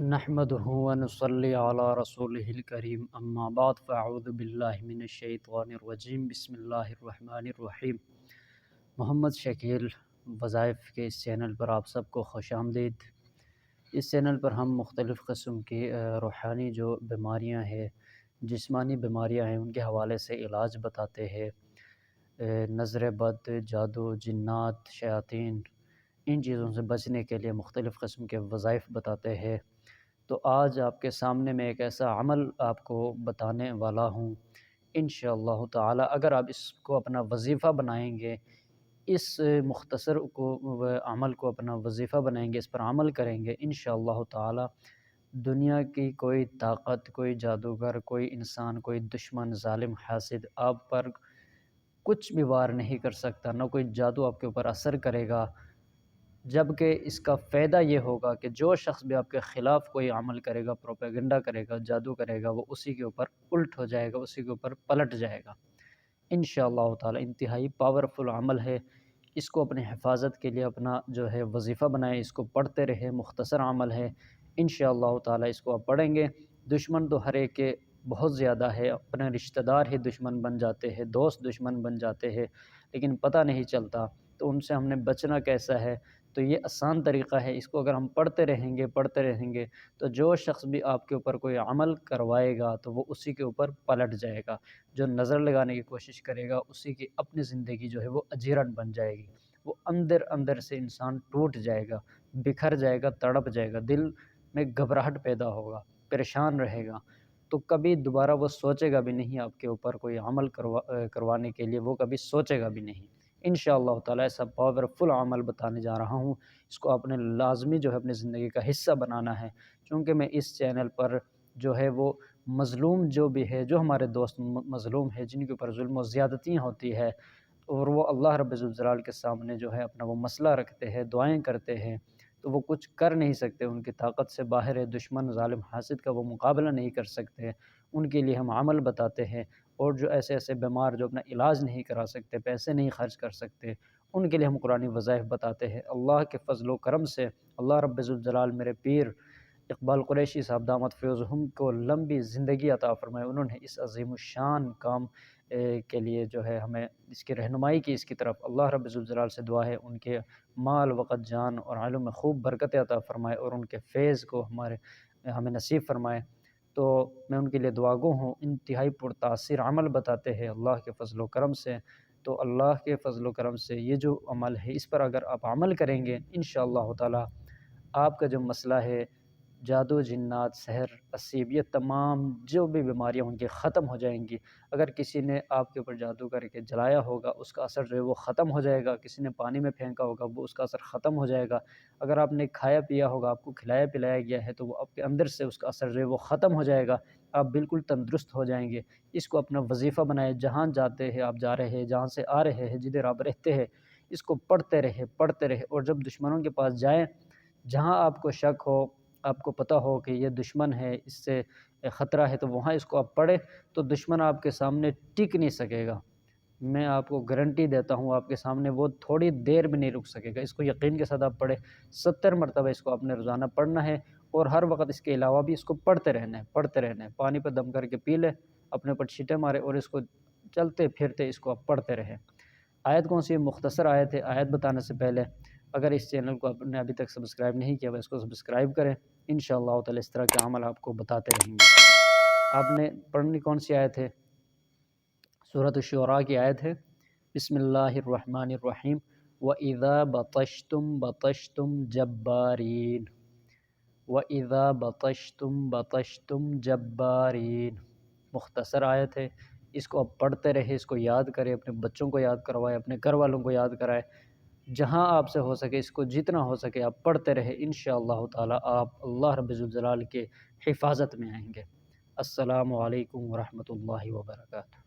نحمده ونصلي على رسوله الكريم اما بعد فاعوذ باللہ من الشیطان الرجیم بسم اللہ الرحمن الرحیم۔ محمد شکیل وظائف کے اس چینل پر آپ سب کو خوش آمدید۔ اس چینل پر ہم مختلف قسم کی روحانی جو بیماریاں ہیں، جسمانی بیماریاں ہیں، ان کے حوالے سے علاج بتاتے ہیں۔ نظر بد، جادو، جنات، شیاطین، ان چیزوں سے بچنے کے لیے مختلف قسم کے وظائف بتاتے ہیں۔ تو آج آپ کے سامنے میں ایک ایسا عمل آپ کو بتانے والا ہوں، انشاءاللہ تعالی اگر آپ اس کو اپنا وظیفہ بنائیں گے، اس مختصر عمل کو اپنا وظیفہ بنائیں گے، اس پر عمل کریں گے، انشاءاللہ تعالی دنیا کی کوئی طاقت، کوئی جادوگر، کوئی انسان، کوئی دشمن، ظالم، حاسد آپ پر کچھ بھی وار نہیں کر سکتا، نہ کوئی جادو آپ کے اوپر اثر کرے گا۔ جبکہ اس کا فائدہ یہ ہوگا کہ جو شخص بھی آپ کے خلاف کوئی عمل کرے گا، پروپیگنڈا کرے گا، جادو کرے گا، وہ اسی کے اوپر الٹ ہو جائے گا، اسی کے اوپر پلٹ جائے گا انشاءاللہ تعالی۔ انتہائی پاورفل عمل ہے، اس کو اپنے حفاظت کے لیے اپنا جو ہے وظیفہ بنائیں، اس کو پڑھتے رہے، مختصر عمل ہے انشاءاللہ تعالی۔ اس کو آپ پڑھیں گے، دشمن تو ہر ایک کے بہت زیادہ ہے، اپنے رشتہ دار ہی دشمن بن جاتے ہیں، دوست دشمن بن جاتے ہیں، لیکن پتہ نہیں چلتا۔ تو ان سے ہم نے بچنا کیسا ہے؟ تو یہ آسان طریقہ ہے، اس کو اگر ہم پڑھتے رہیں گے تو جو شخص بھی آپ کے اوپر کوئی عمل کروائے گا تو وہ اسی کے اوپر پلٹ جائے گا۔ جو نظر لگانے کی کوشش کرے گا اسی کی اپنی زندگی جو ہے وہ اجیرن بن جائے گی، وہ اندر سے انسان ٹوٹ جائے گا، بکھر جائے گا، تڑپ جائے گا، دل میں گھبراہٹ پیدا ہوگا، پریشان رہے گا، تو کبھی دوبارہ وہ سوچے گا بھی نہیں آپ کے اوپر کوئی عمل کروانے کے لیے، وہ کبھی سوچے گا بھی نہیں انشاءاللہ تعالی۔ ایسا پاورفل عمل بتانے جا رہا ہوں، اس کو آپ نے لازمی جو ہے اپنی زندگی کا حصہ بنانا ہے، چونکہ میں اس چینل پر جو ہے وہ مظلوم جو بھی ہے، جو ہمارے دوست مظلوم ہے، جن کے اوپر ظلم و زیادتیاں ہوتی ہے، اور وہ اللہ رب الجلال کے سامنے جو ہے اپنا وہ مسئلہ رکھتے ہیں، دعائیں کرتے ہیں، تو وہ کچھ کر نہیں سکتے، ان کی طاقت سے باہر ہے، دشمن ظالم حاسد کا وہ مقابلہ نہیں کر سکتے، ان کے لیے ہم عمل بتاتے ہیں۔ اور جو ایسے بیمار جو اپنا علاج نہیں کرا سکتے، پیسے نہیں خرچ کر سکتے، ان کے لیے ہم قرآنی وظائف بتاتے ہیں۔ اللہ کے فضل و کرم سے اللہ رب الجلال میرے پیر اقبال قریشی صاحب دامت فیضہم کو لمبی زندگی عطا فرمائے، انہوں نے اس عظیم الشان کام کے لیے جو ہے ہمیں اس کی رہنمائی کی، اس کی طرف اللہ رب الجلال سے دعا ہے ان کے مال، وقت، جان اور علم میں خوب برکت عطا فرمائے، اور ان کے فیض کو ہمیں نصیب فرمائے۔ تو میں ان کے لیے دعا گو ہوں۔ انتہائی پرتاثر عمل بتاتے ہیں اللہ کے فضل و کرم سے، تو اللہ کے فضل و کرم سے یہ جو عمل ہے اس پر اگر آپ عمل کریں گے انشاءاللہ تعالی، آپ کا جو مسئلہ ہے جادو، جنات، سحر، اسیب، یہ تمام جو بھی بیماریاں ان کی ختم ہو جائیں گی۔ اگر کسی نے آپ کے اوپر جادو کر کے جلایا ہوگا اس کا اثر جو ہے وہ ختم ہو جائے گا، کسی نے پانی میں پھینکا ہوگا وہ اس کا اثر ختم ہو جائے گا، اگر آپ نے کھایا پیا ہوگا، آپ کو کھلایا پلایا گیا ہے تو وہ آپ کے اندر سے اس کا اثر جو ہے وہ ختم ہو جائے گا، آپ بالکل تندرست ہو جائیں گے۔ اس کو اپنا وظیفہ بنائے، جہاں جاتے ہیں آپ جا رہے ہیں، جہاں سے آ رہے ہیں، جدھر آپ رہتے ہیں، اس کو پڑھتے رہے، اور جب دشمنوں کے پاس جائیں، جہاں آپ کو شک ہو، آپ کو پتہ ہو کہ یہ دشمن ہے، اس سے خطرہ ہے، تو وہاں اس کو آپ پڑھیں تو دشمن آپ کے سامنے ٹک نہیں سکے گا۔ میں آپ کو گارنٹی دیتا ہوں، آپ کے سامنے وہ تھوڑی دیر بھی نہیں رک سکے گا۔ اس کو یقین کے ساتھ آپ پڑھیں، 70 مرتبہ اس کو آپ نے روزانہ پڑھنا ہے، اور ہر وقت اس کے علاوہ بھی اس کو پڑھتے رہنا ہے، پانی پہ دم کر کے پی لیں، اپنے اوپر چھینٹے مارے، اور اس کو چلتے پھرتے اس کو آپ پڑھتے رہیں۔ آیت کون سی؟ مختصر آیت ہے۔ آیت بتانے سے پہلے اگر اس چینل کو آپ نے ابھی تک سبسکرائب نہیں کیا، اس کو سبسکرائب کریں، انشاءاللہ تعالی اس طرح کے عمل آپ کو بتاتے رہیں گے۔ آپ نے پڑھنی کون سی آیت ہے؟ سورۃ الشعراء کی آیت ہے، بسم اللہ الرحمن الرحیم، وَإِذَا بَطَشْتُمْ بَطَشْتُمْ جَبَّارِينَ، وَإِذَا بَطَشْتُمْ بَطَشْتُمْ جَبَّارِينَ۔ مختصر آیت ہے، اس کو آپ پڑھتے رہے، اس کو یاد کریں، اپنے بچوں کو یاد کروائے، اپنے گھر والوں کو یاد کرائے، جہاں آپ سے ہو سکے اس کو جتنا ہو سکے آپ پڑھتے رہے، انشاءاللہ تعالی آپ اللہ رب الجلال کے حفاظت میں آئیں گے۔ السلام علیکم ورحمۃ اللہ وبرکاتہ۔